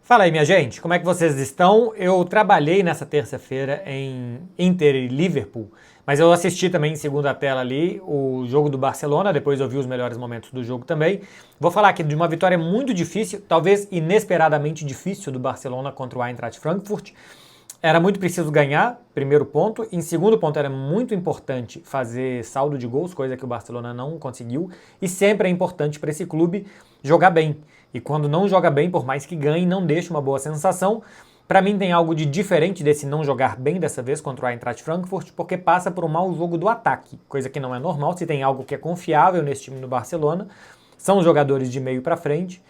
Fala aí, minha gente, como é que vocês estão? Eu trabalhei nessa terça-feira em Inter e Liverpool, mas eu assisti também em segunda tela ali o jogo do Barcelona, depois eu vi os melhores momentos do jogo também. Vou falar aqui de uma vitória muito difícil, talvez inesperadamente difícil do Barcelona contra o Eintracht Frankfurt. Era muito preciso ganhar, primeiro ponto. Em segundo ponto, era muito importante fazer saldo de gols, coisa que o Barcelona não conseguiu. E sempre é importante para esse clube jogar bem. E quando não joga bem, por mais que ganhe, não deixa uma boa sensação. Para mim tem algo de diferente desse não jogar bem dessa vez contra o Eintracht Frankfurt, porque passa por um mau jogo do ataque, coisa que não é normal. Se tem algo que é confiável nesse time do Barcelona, são os jogadores de meio para frente.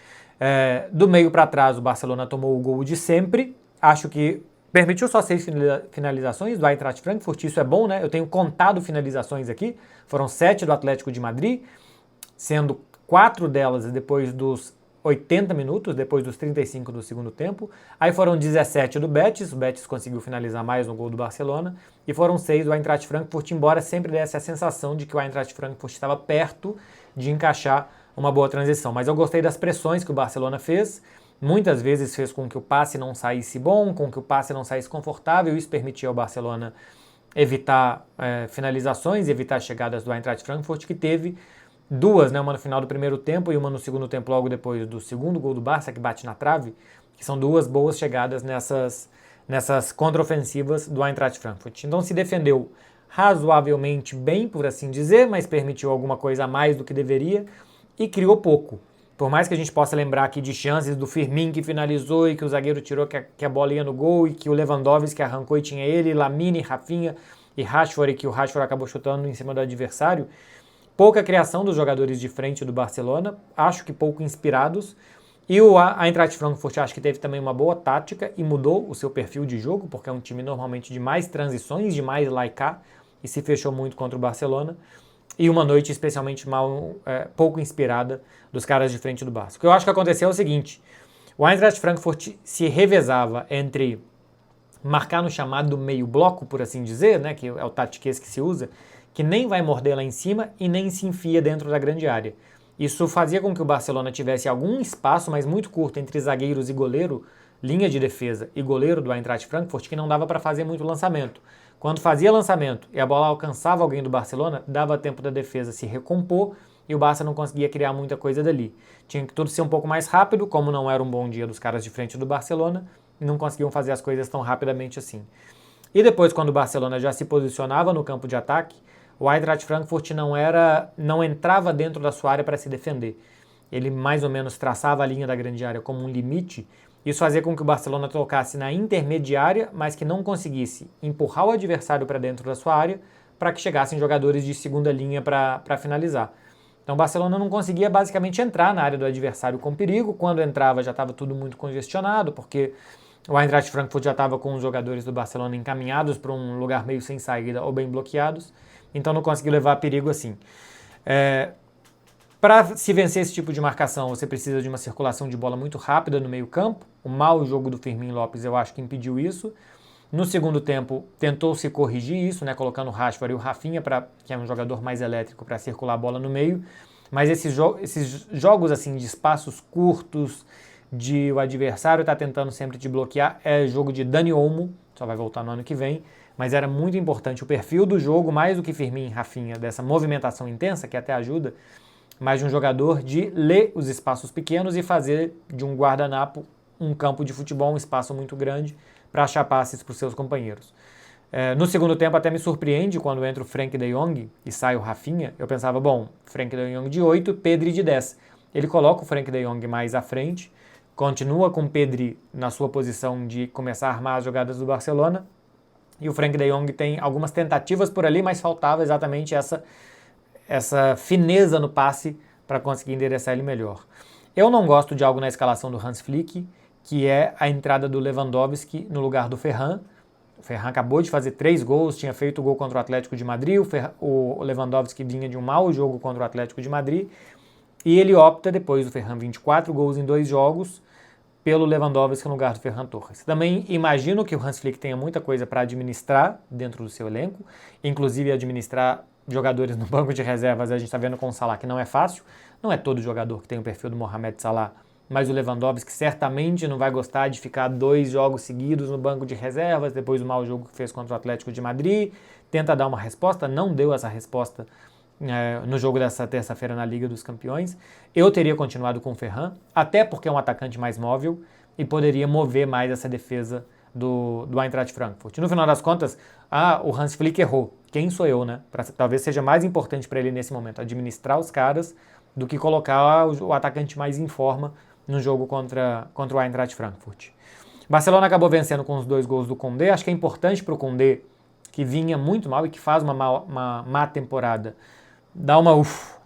Do meio para trás, o Barcelona tomou o gol de sempre. Acho que permitiu só 6 finalizações do Eintracht Frankfurt, isso é bom, né? Eu tenho contado finalizações aqui, foram 7 do Atlético de Madrid, sendo 4 delas depois dos 80 minutos, depois dos 35 do segundo tempo. Aí foram 17 do Betis, o Betis conseguiu finalizar mais no gol do Barcelona, e foram 6 do Eintracht Frankfurt, embora sempre desse a sensação de que o Eintracht Frankfurt estava perto de encaixar uma boa transição. Mas eu gostei das pressões que o Barcelona fez. Muitas vezes fez com que o passe não saísse bom, com que o passe não saísse confortável, isso permitia ao Barcelona evitar finalizações, evitar chegadas do Eintracht Frankfurt, que teve duas, né, uma no final do primeiro tempo e uma no segundo tempo, logo depois do segundo gol do Barça, que bate na trave, que são duas boas chegadas nessas contraofensivas do Eintracht Frankfurt. Então se defendeu razoavelmente bem, por assim dizer, mas permitiu alguma coisa a mais do que deveria e criou pouco. Por mais que a gente possa lembrar aqui de chances do Firmino que finalizou e que o zagueiro tirou que a bola ia no gol e que o Lewandowski arrancou e tinha ele, Lamine, Rafinha e Rashford, e que o Rashford acabou chutando em cima do adversário. Pouca criação dos jogadores de frente do Barcelona, acho que pouco inspirados. E o Eintracht Frankfurt acho que teve também uma boa tática e mudou o seu perfil de jogo, porque é um time normalmente de mais transições, de mais lá e se fechou muito contra o Barcelona. E uma noite especialmente pouco inspirada dos caras de frente do Barça. O que eu acho que aconteceu é o seguinte: o Eintracht Frankfurt se revezava entre marcar no chamado meio bloco, por assim dizer, né, que é o tatiquês que se usa, que nem vai morder lá em cima e nem se enfia dentro da grande área. Isso fazia com que o Barcelona tivesse algum espaço, mas muito curto, entre zagueiros e goleiro, linha de defesa e goleiro do Eintracht Frankfurt, que não dava para fazer muito lançamento. Quando fazia lançamento e a bola alcançava alguém do Barcelona, dava tempo da defesa se recompor e o Barça não conseguia criar muita coisa dali. Tinha que tudo ser um pouco mais rápido, como não era um bom dia dos caras de frente do Barcelona, e não conseguiam fazer as coisas tão rapidamente assim. E depois, quando o Barcelona já se posicionava no campo de ataque, o Eintracht Frankfurt não entrava dentro da sua área para se defender. Ele mais ou menos traçava a linha da grande área como um limite. Isso fazia com que o Barcelona tocasse na intermediária, mas que não conseguisse empurrar o adversário para dentro da sua área para que chegassem jogadores de segunda linha para finalizar. Então o Barcelona não conseguia basicamente entrar na área do adversário com perigo. Quando entrava já estava tudo muito congestionado, porque o Eintracht Frankfurt já estava com os jogadores do Barcelona encaminhados para um lugar meio sem saída ou bem bloqueados. Então não conseguiu levar a perigo assim. Para se vencer esse tipo de marcação, você precisa de uma circulação de bola muito rápida no meio campo. O mau jogo do Fermín López eu acho que impediu isso. No segundo tempo, tentou-se corrigir isso, né, colocando o Rashford e o Rafinha, que é um jogador mais elétrico, para circular a bola no meio. Mas esses jogos assim de espaços curtos, de o adversário está tentando sempre te bloquear, é jogo de Dani Olmo, só vai voltar no ano que vem. Mas era muito importante o perfil do jogo, mais do que Firmino e Rafinha, dessa movimentação intensa, que até ajuda, mas de um jogador de ler os espaços pequenos e fazer de um guardanapo um campo de futebol, um espaço muito grande, para achar passes para os seus companheiros. No segundo tempo até me surpreende quando entra o Frenkie de Jong e sai o Rafinha. Eu pensava, bom, Frenkie de Jong de 8, Pedri de 10. Ele coloca o Frenkie de Jong mais à frente, continua com Pedri na sua posição de começar a armar as jogadas do Barcelona, e o Frenkie de Jong tem algumas tentativas por ali, mas faltava exatamente essa fineza no passe para conseguir endereçar ele melhor. Eu não gosto de algo na escalação do Hans Flick, que é a entrada do Lewandowski no lugar do Ferran. O Ferran acabou de fazer 3 gols, tinha feito o gol contra o Atlético de Madrid, o Lewandowski vinha de um mau jogo contra o Atlético de Madrid, e ele opta, depois do Ferran 24 gols em 2 jogos, pelo Lewandowski no lugar do Ferran Torres. Também imagino que o Hans Flick tenha muita coisa para administrar dentro do seu elenco, inclusive administrar jogadores no banco de reservas. A gente está vendo com o Salah que não é fácil, não é todo jogador que tem o perfil do Mohamed Salah mas o Lewandowski certamente não vai gostar de ficar 2 jogos seguidos no banco de reservas, depois do mau jogo que fez contra o Atlético de Madrid. Tenta dar uma resposta, não deu essa resposta no jogo dessa terça-feira na Liga dos Campeões. Eu teria continuado com o Ferran, até porque é um atacante mais móvel e poderia mover mais essa defesa do Eintracht Frankfurt. No final das contas, o Hans Flick errou. Quem sou eu, né? Talvez seja mais importante para ele nesse momento administrar os caras do que colocar o atacante mais em forma no jogo contra o Eintracht Frankfurt. Barcelona acabou vencendo com os 2 gols do Koundé. Acho que é importante para o Koundé, que vinha muito mal e que faz uma má temporada, dar uma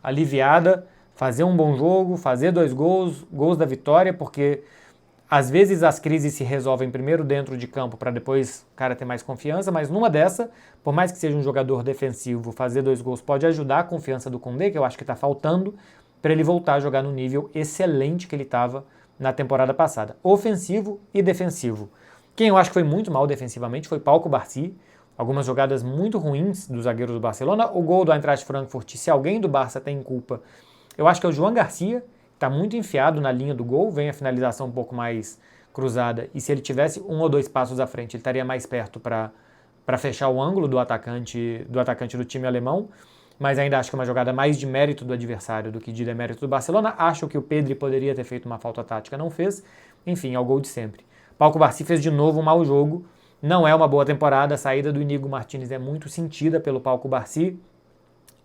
aliviada, fazer um bom jogo, fazer 2 gols da vitória, porque às vezes as crises se resolvem primeiro dentro de campo para depois o cara ter mais confiança, mas numa dessa, por mais que seja um jogador defensivo, fazer 2 gols pode ajudar a confiança do Koundé, que eu acho que está faltando, para ele voltar a jogar no nível excelente que ele estava na temporada passada, ofensivo e defensivo. Quem eu acho que foi muito mal defensivamente foi Pau Cubarsí, algumas jogadas muito ruins dos zagueiros do Barcelona. O gol do Eintracht Frankfurt, se alguém do Barça tem culpa, eu acho que é o João Garcia, está muito enfiado na linha do gol, vem a finalização um pouco mais cruzada, e se ele tivesse 1 ou 2 passos à frente, ele estaria mais perto para fechar o ângulo do atacante do time alemão, mas ainda acho que é uma jogada mais de mérito do adversário do que de demérito do Barcelona. Acho que o Pedri poderia ter feito uma falta tática, não fez. Enfim, é o gol de sempre. Pau Cubarsí fez de novo um mau jogo, não é uma boa temporada, a saída do Inigo Martínez é muito sentida pelo Pau Cubarsí.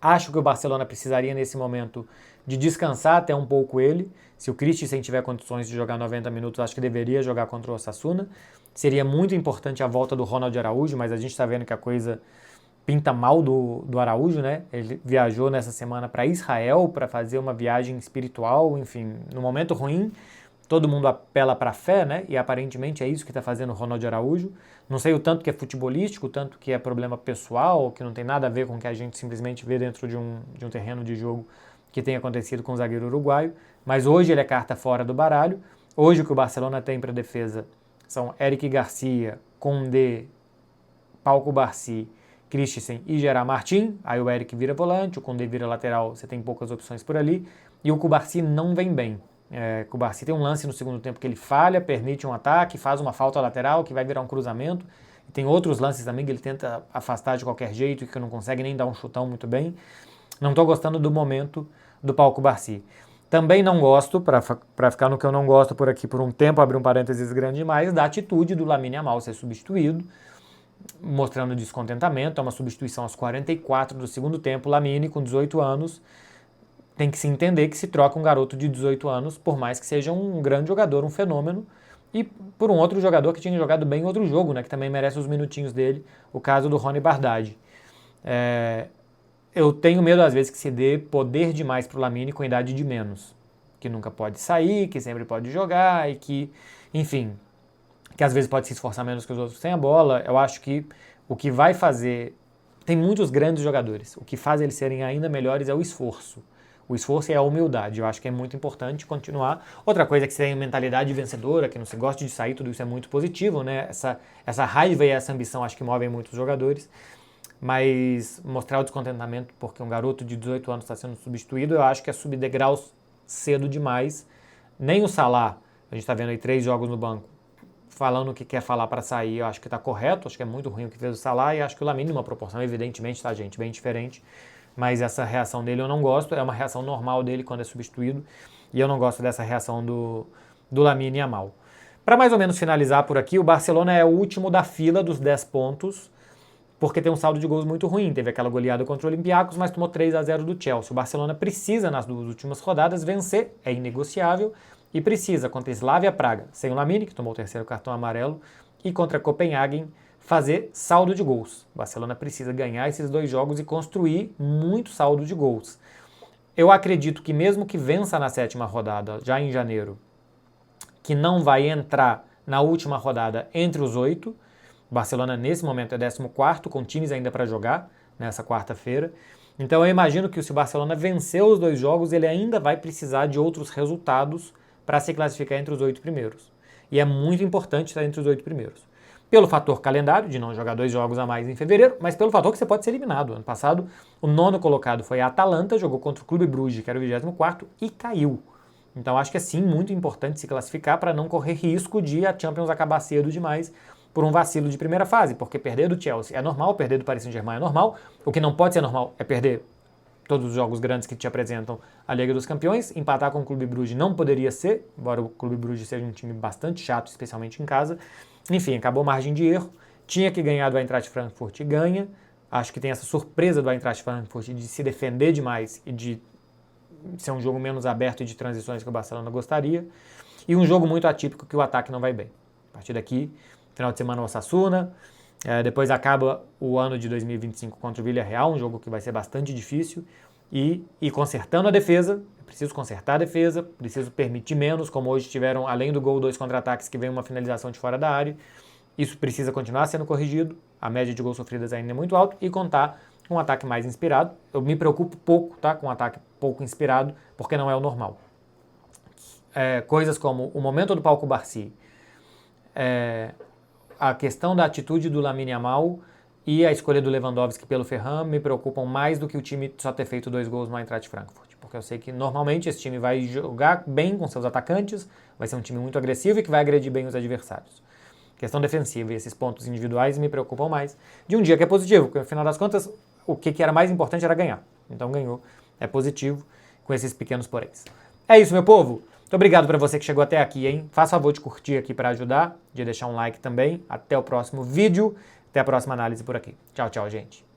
Acho que o Barcelona precisaria nesse momento de descansar até um pouco ele. Se o Christensen tiver condições de jogar 90 minutos, acho que deveria jogar contra o Osasuna. Seria muito importante a volta do Ronald Araújo, mas a gente está vendo que a coisa pinta mal do Araújo, né? Ele viajou nessa semana para Israel para fazer uma viagem espiritual, enfim, no momento ruim. Todo mundo apela para a fé, né? E aparentemente é isso que está fazendo o Ronald Araújo. Não sei o tanto que é futebolístico, o tanto que é problema pessoal, que não tem nada a ver com o que a gente simplesmente vê dentro de um terreno de jogo que tem acontecido com o zagueiro uruguaio. Mas hoje ele é carta fora do baralho. Hoje o que o Barcelona tem para defesa são Eric Garcia, Koundé, Pau Cubarsí, Christensen e Gerard Martin. Aí o Eric vira volante, o Koundé vira lateral, você tem poucas opções por ali. E o Cubarsí não vem bem. Cubarsí tem um lance no segundo tempo que ele falha, permite um ataque, faz uma falta lateral que vai virar um cruzamento. E tem outros lances também que ele tenta afastar de qualquer jeito e que não consegue nem dar um chutão muito bem. Não estou gostando do momento do Pau Cubarsí. Também não gosto, para ficar no que eu não gosto por aqui por um tempo, abrir um parênteses grande demais, da atitude do Lamine Yamal ser substituído, mostrando descontentamento. É uma substituição aos 44 do segundo tempo. Lamine, com 18 anos, tem que se entender que se troca um garoto de 18 anos, por mais que seja um grande jogador, um fenômeno, e por um outro jogador que tinha jogado bem em outro jogo, né, que também merece os minutinhos dele, o caso do Rony Bardghji. Eu tenho medo, às vezes, que se dê poder demais para o Lamine com idade de menos, que nunca pode sair, que sempre pode jogar e que, enfim, que às vezes pode se esforçar menos que os outros sem a bola. Eu acho que o que vai fazer... Tem muitos grandes jogadores. O que faz eles serem ainda melhores é o esforço. O esforço e a humildade. Eu acho que é muito importante continuar. Outra coisa é que você tem mentalidade vencedora, que não se gosta de sair, tudo isso é muito positivo, né? Essa raiva e essa ambição acho que movem muitos jogadores. Mas mostrar o descontentamento porque um garoto de 18 anos está sendo substituído, eu acho que é subir degraus cedo demais. Nem o Salah, a gente está vendo aí 3 jogos no banco, falando o que quer falar para sair, eu acho que está correto. Acho que é muito ruim o que fez o Salah e acho que o Lamine, numa proporção, evidentemente, tá, gente, bem diferente. Mas essa reação dele eu não gosto, é uma reação normal dele quando é substituído, e eu não gosto dessa reação do Lamine Yamal. Para mais ou menos finalizar por aqui, o Barcelona é o último da fila dos 10 pontos, porque tem um saldo de gols muito ruim. Teve aquela goleada contra o Olympiacos, mas tomou 3-0 do Chelsea. O Barcelona precisa, nas 2 últimas rodadas, vencer, é inegociável, e precisa contra Slavia Praga, sem o Lamine, que tomou o 3º cartão amarelo, e contra Copenhagen, fazer saldo de gols. O Barcelona precisa ganhar esses 2 jogos e construir muito saldo de gols. Eu acredito que mesmo que vença na 7ª rodada, já em janeiro, que não vai entrar na última rodada entre os 8. O Barcelona nesse momento é 14º, com times ainda para jogar nessa quarta-feira. Então eu imagino que se o Barcelona vencer os 2 jogos, ele ainda vai precisar de outros resultados para se classificar entre os 8 primeiros. E é muito importante estar entre os 8 primeiros. Pelo fator calendário, de não jogar 2 jogos a mais em fevereiro, mas pelo fator que você pode ser eliminado. Ano passado, o 9º colocado foi a Atalanta, jogou contra o Clube Brugge, que era o 24º, e caiu. Então acho que é sim muito importante se classificar para não correr risco de a Champions acabar cedo demais por um vacilo de primeira fase, porque perder do Chelsea é normal, perder do Paris Saint-Germain é normal, o que não pode ser normal é perder todos os jogos grandes que te apresentam a Liga dos Campeões. Empatar com o Clube Bruges não poderia ser, embora o Clube Bruges seja um time bastante chato, especialmente em casa. Enfim, acabou margem de erro. Tinha que ganhar do Eintracht Frankfurt e ganha. Acho que tem essa surpresa do Eintracht Frankfurt de se defender demais e de ser um jogo menos aberto e de transições que o Barcelona gostaria. E um jogo muito atípico que o ataque não vai bem. A partir daqui, final de semana o Osasuna. Depois acaba o ano de 2025 contra o Villarreal, um jogo que vai ser bastante difícil. E consertando a defesa, é preciso consertar a defesa, preciso permitir menos, como hoje tiveram, além do gol, 2 contra-ataques que vem uma finalização de fora da área. Isso precisa continuar sendo corrigido, a média de gols sofridas ainda é muito alta, e contar com um ataque mais inspirado. Eu me preocupo pouco, tá, com um ataque pouco inspirado, porque não é o normal. Coisas como o momento do Pau Cubarsí, a questão da atitude do Lamine Yamal e a escolha do Lewandowski pelo Ferran me preocupam mais do que o time só ter feito 2 gols no Eintracht Frankfurt. Porque eu sei que normalmente esse time vai jogar bem com seus atacantes, vai ser um time muito agressivo e que vai agredir bem os adversários. Questão defensiva e esses pontos individuais me preocupam mais. De um dia que é positivo, porque no final das contas o que era mais importante era ganhar. Então ganhou, é positivo com esses pequenos poréns. É isso, meu povo. Muito obrigado para você que chegou até aqui, hein? Faça favor de curtir aqui para ajudar, de deixar um like também. Até o próximo vídeo. Até a próxima análise por aqui. Tchau, tchau, gente.